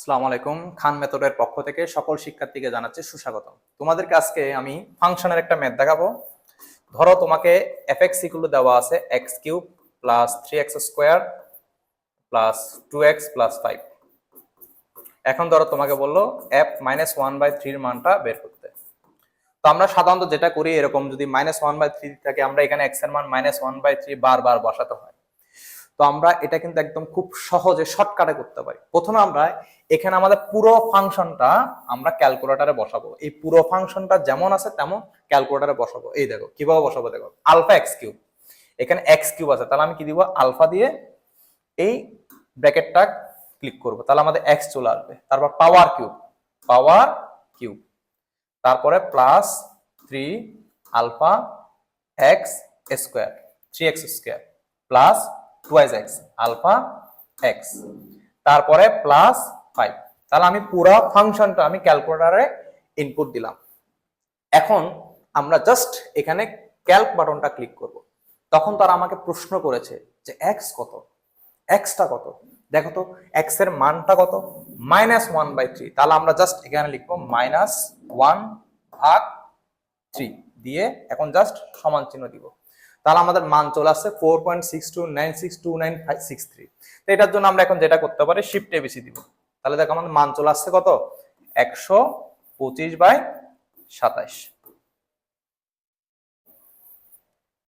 আসসালামু আলাইকুম। খান মেথডের পক্ষ থেকে সকল শিক্ষার্থীকে জানাচ্ছি সুস্বাগতম। তোমাদেরকে আজকে আমি ফাংশনের একটা ম্যাথ দেখাবো। ধরো তোমাকে fx ইকুয়াল দেওয়া আছে x³ plus 3x square plus 2x plus 5। এখন ধরো তোমাকে বললো f-1/3 এর মানটা বের করতে। তো আমরা সাধারণত যেটা করি, এরকম যদি -1/3 থাকে আমরা এখানে x এর মান -1/3 বারবার বসাতে হয়। তো আমরা এটা কিন্তু একদম খুব সহজে শর্টকাটে করতে পারি। প্রথমে আমরা এখানে আমাদের পুরো ফাংশনটা আমরা ক্যালকুলেটরে বসাবো। এই পুরো ফাংশনটা যেমন আছে তেমন ক্যালকুলেটরে বসাবো। এই দেখো কিভাবে বসাবো, দেখো আলফা x³ এখানে x³ আছে, তাহলে আমি কি দিব, আলফা দিয়ে এই ব্র্যাকেটটা ক্লিক করব, তাহলে আমাদের x চলে আসবে। তারপর পাওয়ার কিউব, তারপরে plus 3 alpha x square 3x square plus twice x alpha x, তারপরে প্লাস 5। তাহলে আমি পুরো ফাংশনটা আমি ক্যালকুলেটরে ইনপুট দিলাম। এখন আমরা জাস্ট এখানে ক্যালক বাটনটা ক্লিক করব। তখন তারা আমাকে প্রশ্ন করেছে যে x কত, xটা কত। দেখো তো x এর মানটা কত, -1/3। তাহলে আমরা জাস্ট এখানে লিখবো -1/3 দিয়ে এখন জাস্ট সমান চিহ্ন দিব। তাহলে আমাদের মান চলে আসছে 4.62962963। তো এটার জন্য আমরা এখন যেটা করতে পারি, শিফট এবিসি দিব। তাহলে দেখো আমাদের মান চলে আসছে কত, 125/27।